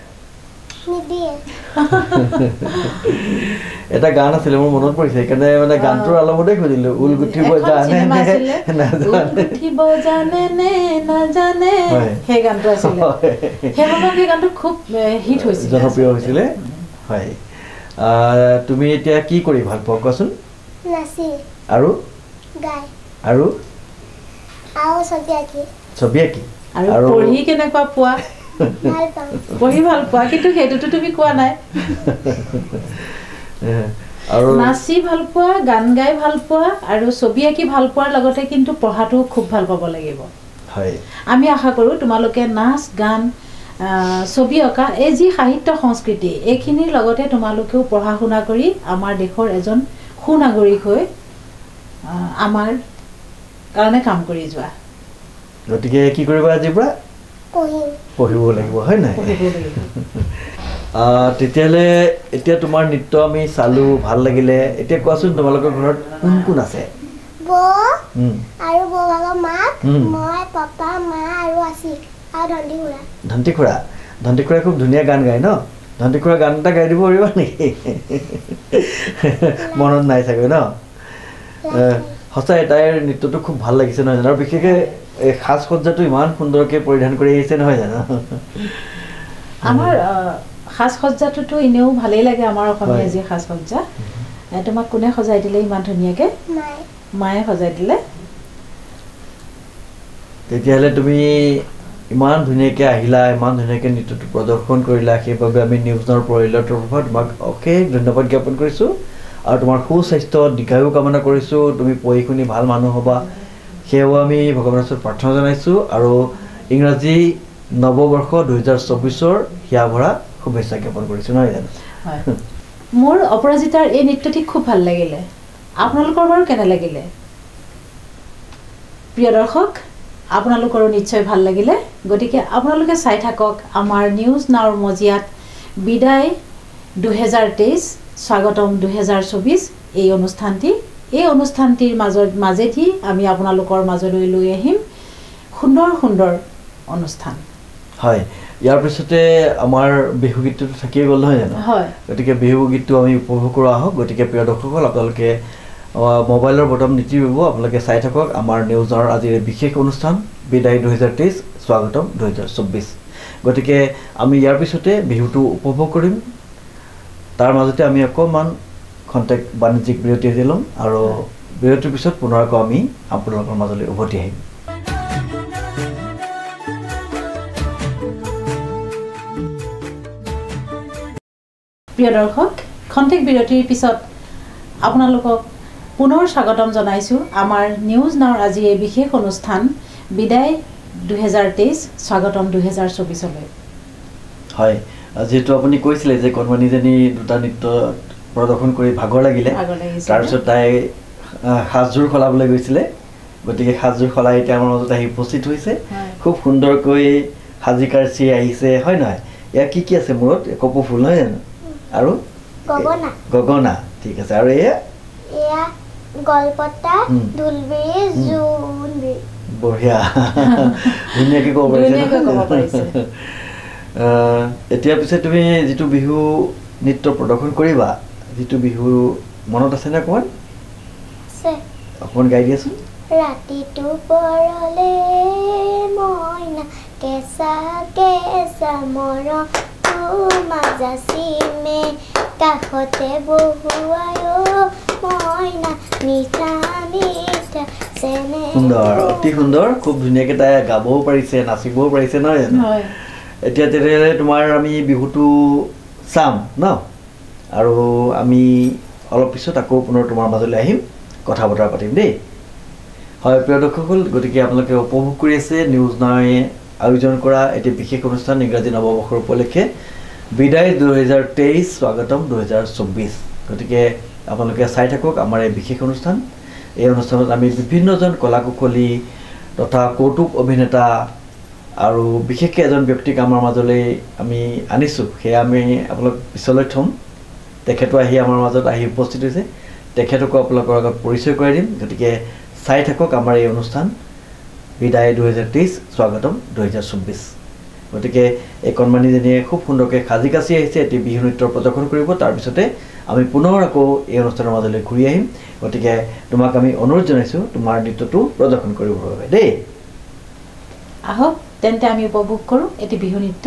এটা গান আছিলে মোৰ মনত পৰিছে সেইকাৰণে মানে গানটোৰ আলমতে খুজিলো ঊল গুঠিব জানে নাজানে সেই গানটো আছিলে সেই গানটো খুব হিট হৈছিল জনপ্ৰিয় হৈছিলে হয় তুমি এতিয়া কি কৰি ভাল পোৱা কোৱাচোন আৰু আৰু ছবি আঁকি আৰু পঢ়ি কেনেকুৱা পোৱা পঢ়ি ভাল পোৱা কিন্তু সেইটোতো তুমি কোৱা নাই আৰু নাচি ভাল পোৱা গান গাই ভাল পোৱা আৰু ছবি আঁকি ভাল পোৱাৰ লগতে কিন্তু পঢ়াটো খুব ভাল পাব লাগিব হয় আমি আশা কৰোঁ তোমালোকে নাচ গান ছবি অঁকা এই যি সাহিত্য সংস্কৃতি এইখিনিৰ লগতে তোমালোকেও পঢ়া শুনা কৰি আমাৰ দেশৰ এজন সুনাগৰিক হৈ আমাৰ কাৰণে কাম কৰি যোৱা গতিকে কি কৰিবা আজিৰ পৰা পঢ়িব লাগিব হয় নাই তেতিয়াহ'লে এতিয়া তোমাৰ নৃত্য আমি চালো ভাল লাগিলে এতিয়া কোৱাচোন তোমালোকৰ ঘৰত কোন কোন আছে আৰু বৌভাগৰ মাক মই পাপা মা আৰু আছি আৰু ধন্তি খুৰা খুব ধুনীয়া গান গায় ন ধন্তি খুৰা গান এটা গাই দিব পাৰিবা নেকি মনত নাই চাগৈ ন সঁচাই তাইৰ নৃত্যটো খুব ভাল লাগিছে নহয় জানো আৰু বিশেষকৈ এই সাজ সজ্জাটো ইমান সুন্দৰকৈ পৰিধান কৰি আহিছে নহয় জানো আমাৰ সাজ সজ্জাটোতো এনেও ভালেই লাগে আমাৰ অসমীয়া যি সাজ সজ্জা তোমাক কোনে সজাই দিলে ইমান ধুনীয়াকৈ মায়ে সজাই দিলে তেতিয়াহ'লে তুমি ইমান ধুনীয়াকৈ আহিলা ইমান ধুনীয়াকৈ নৃত্যটো প্ৰদৰ্শন কৰিলা সেইবাবে আমি নিউজৰ পৰিয়ালৰ তৰফৰ পৰা তোমাক অশেষ ধন্যবাদ জ্ঞাপন কৰিছোঁ আৰু তোমাৰ সুস্বাস্থ্য দীৰ্ঘায়ু কামনা কৰিছোঁ তুমি পঢ়ি শুনি ভাল মানুহ হ'বা সেয়াও আমি ভগৱানৰ ওচৰত প্ৰাৰ্থনা জনাইছোঁ আৰু ইংৰাজী নৱবৰ্ষ 2024 হিয়া ভৰা শুভেচ্ছা জ্ঞাপন কৰিছোঁ নহয় জানো মোৰ অপৰাজিতাৰ এই নৃত্যটি খুব ভাল লাগিলে আপোনালোকৰ বাৰু কেনে লাগিলে প্ৰিয় দৰ্শক আপোনালোকৰো নিশ্চয় ভাল লাগিলে গতিকে আপোনালোকে চাই থাকক আমাৰ নিউজ নাওৰ মজিয়াত বিদায় 2023 স্বাগতম 2024 এই অনুষ্ঠানটিৰ মাজেদি আমি আপোনালোকৰ মাজলৈ লৈ আহিম সুন্দৰ সুন্দৰ অনুষ্ঠান হয় ইয়াৰ পিছতে আমাৰ বিহু গীতটো থাকিয়ে গ'ল নহয় জানো হয় গতিকে বিহু গীতটো আমি উপভোগ কৰা আহক গতিকে প্ৰিয় দৰ্শকসকল আপোনালোকে মোবাইলৰ বটম নিতিবিব আপোনালোকে চাই থাকক আমাৰ নিউজৰ আজিৰ বিশেষ অনুষ্ঠান বিদায় 2023 স্বাগতম 2024 গতিকে আমি ইয়াৰ পিছতে বিহুটো উপভোগ কৰিম তাৰ মাজতে আমি অকণমান খন্তেক বাণিজ্যিক বিৰতি দিলোঁ আৰু বিৰতিৰ পিছত পুনৰ আকৌ আমি আপোনালোকৰ মাজলৈ উভতি আহিম প্ৰিয় দৰ্শক খন্তেক বিৰতিৰ পিছত আপোনালোকক পুনৰ স্বাগতম জনাইছোঁ আমাৰ নিউজ নাওৰ আজি এই বিশেষ অনুষ্ঠান বিদায় 2023 স্বাগতম 2024 লৈ হয় যেহেতু আপুনি কৈছিলে যে কণমানিজনী দুটা নৃত্য প্ৰদৰ্শন কৰি ভাগৰ লাগিলে তাৰপিছত তাই সাজযোৰ সলাবলৈ গৈছিলে গতিকে সাজযোৰ সলাই এতিয়া আমাৰ মাজত আহি উপস্থিত হৈছে খুব সুন্দৰকৈ সাজি কাৰ্চি আহিছে হয় নহয় ইয়াৰ কি আছে মূৰত কপৌ ফুল নহয় জানো আৰু গগনা ঠিক আছে আৰু এয়া গলপতা ঢোলবিৰি জোনবিৰি বঢ়িয়া ধুনীয়াকৈ ক'ব পাৰিছে এতিয়া পিছে তুমি যিটো বিহু নৃত্য প্ৰদৰ্শন কৰিবা যিটো বিহু মনত আছে নে অকণমান অকণমান গাই দিয়াচোন ৰাতিটো পৰলে মইনা কেঁচা কেঁচা মৰম মাজাচিমে কাষতে বহুৱাই মইনা মিঠা মিঠা চেনে সুন্দৰ অতি সুন্দৰ খুব ধুনীয়াকৈ তাই গাবও পাৰিছে নাচিবও পাৰিছে নহয় জানো এতিয়া তেতিয়াহ'লে তোমাৰ আমি বিহুটো চাম ন আৰু আমি অলপ পিছত আকৌ পুনৰ তোমাৰ মাজলৈ আহিম কথা বতৰা পাতিম দেই হয় প্ৰিয় দৰ্শকসকল গতিকে আপোনালোকে উপভোগ কৰি আছে নিউজ নাৱে আয়োজন কৰা এটি বিশেষ অনুষ্ঠান ইংৰাজী নৱবৰ্ষৰ উপলক্ষে বিদায় 2023 স্বাগতম 2024 গতিকে আপোনালোকে চাই থাকক আমাৰ এই বিশেষ অনুষ্ঠান এই অনুষ্ঠানত আমি বিভিন্নজন কলা কুশলী তথা কৌতুক অভিনেতা আৰু বিশেষকৈ এজন ব্যক্তিক আমাৰ মাজলৈ আমি আনিছোঁ সেয়া আমি আপোনালোক পিছলৈ থ'ম তেখেতো আহি আমাৰ মাজত আহি উপস্থিত হৈছে তেখেতকো আপোনালোকৰ আগত পৰিচয় কৰাই দিম গতিকে চাই থাকক আমাৰ এই অনুষ্ঠান বিদায় 2023 স্বাগতম 2024 গতিকে এই কণমানিজনীয়ে খুব সুন্দৰকৈ সাজি কাচি আহিছে এটি বিহু নৃত্য প্ৰদৰ্শন কৰিব তাৰপিছতে আমি পুনৰ আকৌ এই অনুষ্ঠানৰ মাজলৈ ঘূৰি আহিম গতিকে তোমাক আমি অনুৰোধ জনাইছোঁ তোমাৰ নৃত্যটো প্ৰদৰ্শন কৰিবৰ বাবে দেই আহক তেন্তে আমি উপভোগ কৰোঁ এটি বিহু নৃত্য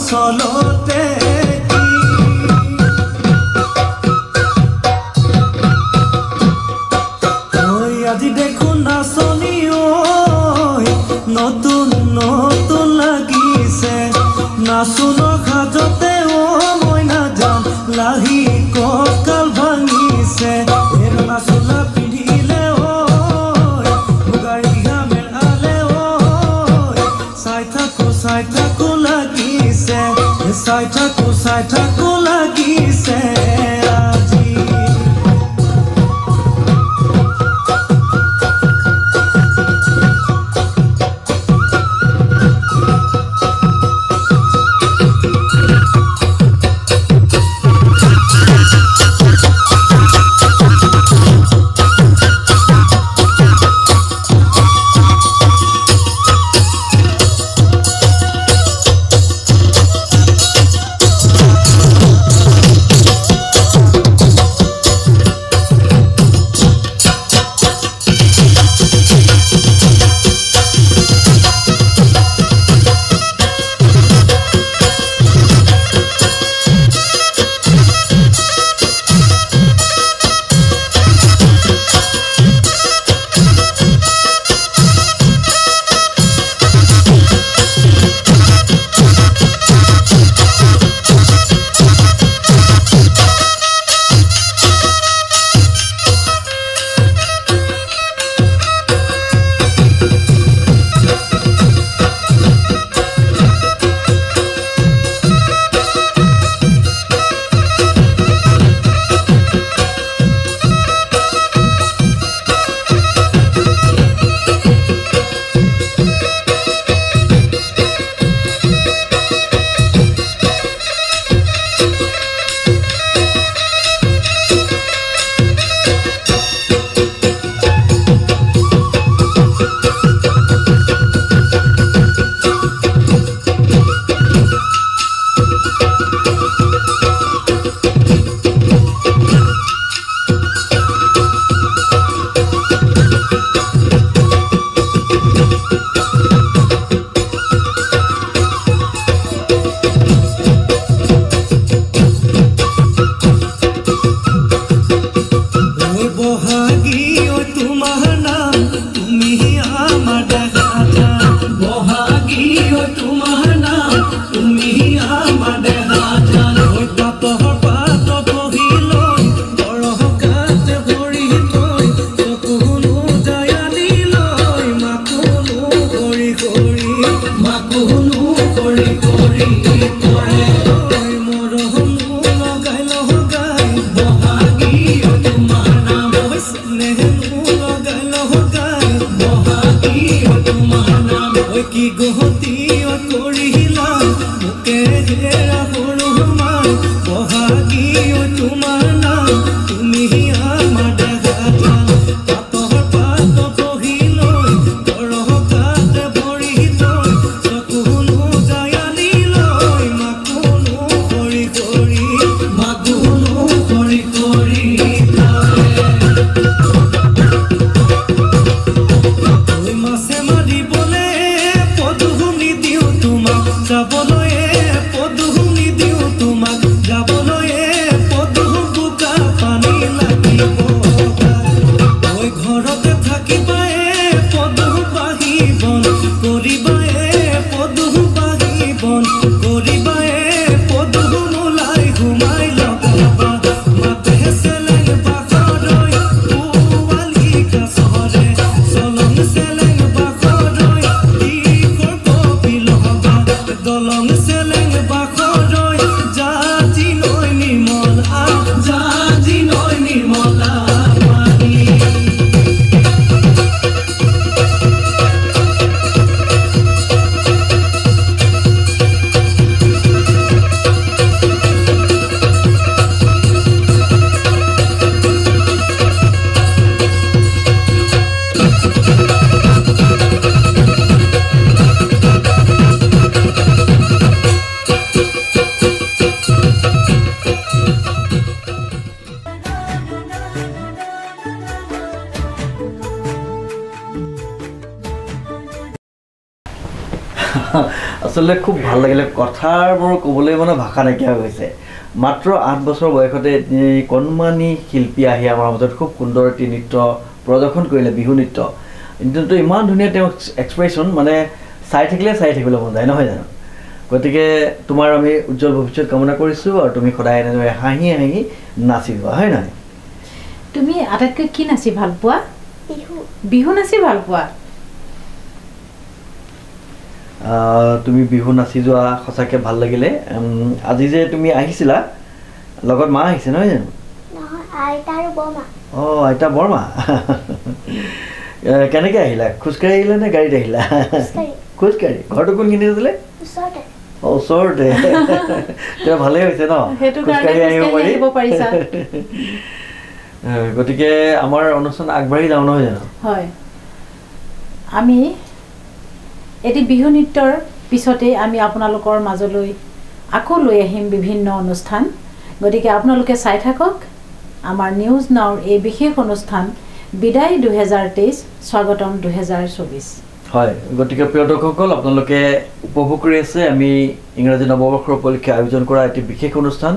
আচলতে আজি দেখো নাচনি নতুন নতুন লাগিছে নাচুন সাজতে মই নাযাম লাহি কঁকাল ভাঙিছে নাচোনা পিন্ধিলে মুগাৰিহা মেলালে চাই থাকো লাগিছে চাই থাকো লাগিছে আজি আচলতে খুব ভাল লাগিলে কথাবোৰ ক'বলৈ মানে ভাষা নাইকিয়া হৈ গৈছে মাত্ৰ 8 বছৰ বয়সতে কণমানি শিল্পী আহি আমাৰ মাজত খুব সুন্দৰ এটি নৃত্য প্ৰদৰ্শন কৰিলে বিহু নৃত্য কিন্তু ইমান ধুনীয়া তেওঁ এক্সপ্ৰেছন মানে চাই থাকিবলৈ মন যায় নহয় জানো গতিকে তোমাৰ আমি উজ্জ্বল ভৱিষ্যত কামনা কৰিছোঁ আৰু তুমি সদায় এনেদৰে হাঁহি হাঁহি নাচিবা হয় নহয় তুমি আটাইতকৈ কি নাচি ভাল পোৱা বিহু বিহু নাচি ভাল পোৱা তুমি বিহু নাচি যোৱা সঁচাকৈ ভাল লাগিলে আজি যে তুমি আহিছিলা লগত মা আহিছে নহয় জানো নহয় আইতা আৰু বৰমা আইতা বৰমা কেনেকৈ আহিলা খোজকাঢ়ি আহিলা নে গাড়ীত আহিলা খোজকাঢ়ি ঘৰটো কোনখিনি আছিলে ওচৰতে এতিয়া ভালেই হৈছে ন খোজকাঢ়ি আহিব পাৰিছা গতিকে আমাৰ অনুষ্ঠান আগবাঢ়ি যাওঁ নহয় জানো হয় আমি এটি বিহু নৃত্যৰ পিছতে আমি আপোনালোকৰ মাজলৈ আকৌ লৈ আহিম বিভিন্ন অনুষ্ঠান গতিকে আপোনালোকে চাই থাকক আমাৰ নিউজ নাওৰ এই বিশেষ অনুষ্ঠান বিদায় 2023 স্বাগতম 2024 হয় গতিকে প্ৰিয় দৰ্শকসকল আপোনালোকে উপভোগ কৰি আছে আমি ইংৰাজী নৱবৰ্ষৰ উপলক্ষে আয়োজন কৰা এটি বিশেষ অনুষ্ঠান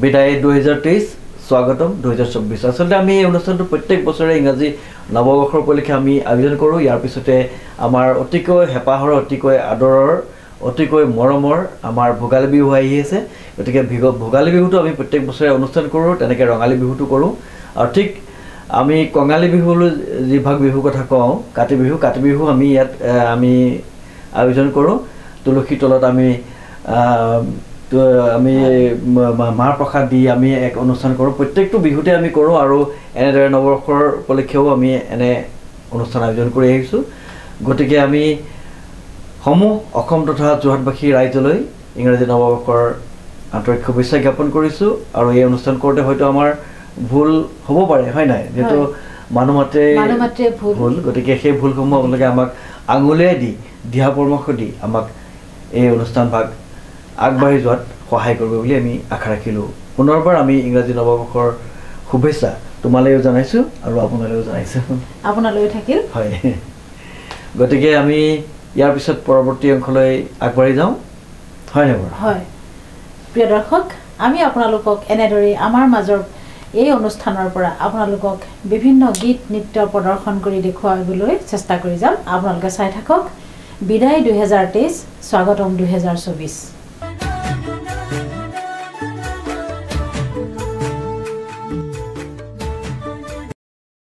বিদায় 2023 স্বাগতম 2024 আচলতে আমি এই অনুষ্ঠানটো প্ৰত্যেক বছৰে ইংৰাজী নৱবৰ্ষৰ উপলক্ষে আমি আয়োজন কৰোঁ ইয়াৰ পিছতে আমাৰ অতিকৈ হেঁপাহৰ অতিকৈ আদৰৰ অতিকৈ মৰমৰ আমাৰ ভোগালী বিহু আহি আছে গতিকে ভোগালী বিহুটো আমি প্ৰত্যেক বছৰে অনুষ্ঠান কৰোঁ তেনেকৈ ৰঙালী বিহুটো কৰোঁ আৰু ঠিক আমি কঙালী বিহুলৈ যিভাগ বিহুৰ কথা কওঁ কাতি বিহু আমি ইয়াত আমি আয়োজন কৰোঁ তুলসী তলত আমি মাৰ প্ৰসাদ দি আমি এক অনুষ্ঠান কৰোঁ প্ৰত্যেকটো বিহুতে আমি কৰোঁ আৰু এনেদৰে নৱবৰ্ষৰ উপলক্ষেও আমি এনে অনুষ্ঠান আয়োজন কৰি আহিছোঁ গতিকে আমি সমূহ অসম তথা যোৰহাটবাসী ৰাইজলৈ ইংৰাজী নৱবৰ্ষৰ আন্তৰিক শুভেচ্ছা জ্ঞাপন কৰিছোঁ আৰু এই অনুষ্ঠান কৰোঁতে হয়তো আমাৰ ভুল হ'ব পাৰে হয় নাই যেহেতু মানুহ মাত্ৰে ভুল গতিকে সেই ভুলসমূহ আপোনালোকে আমাক আঙুলিয়াই দি দিহা পৰামৰ্শ দি আমাক এই অনুষ্ঠান ভাগ আগবাঢ়ি যোৱাত সহায় কৰিব বুলি আমি আশা ৰাখিলোঁ পুনৰবাৰ আমি ইংৰাজী নৱবৰ্ষৰ শুভেচ্ছা তোমালৈও জনাইছোঁ আৰু আপোনালৈও জনাইছোঁ আপোনালৈও থাকিল হয় গতিকে আমি ইয়াৰ পিছত পৰৱৰ্তী অংশলৈ আগবাঢ়ি যাওঁ হয় নে বাৰু হয় প্ৰিয় দৰ্শক আমি আপোনালোকক এনেদৰে আমাৰ মাজৰ এই অনুষ্ঠানৰ পৰা আপোনালোকক বিভিন্ন গীত নৃত্য প্ৰদৰ্শন কৰি দেখুৱাবলৈ চেষ্টা কৰি যাম আপোনালোকে চাই থাকক বিদায় 2023 স্বাগতম 2024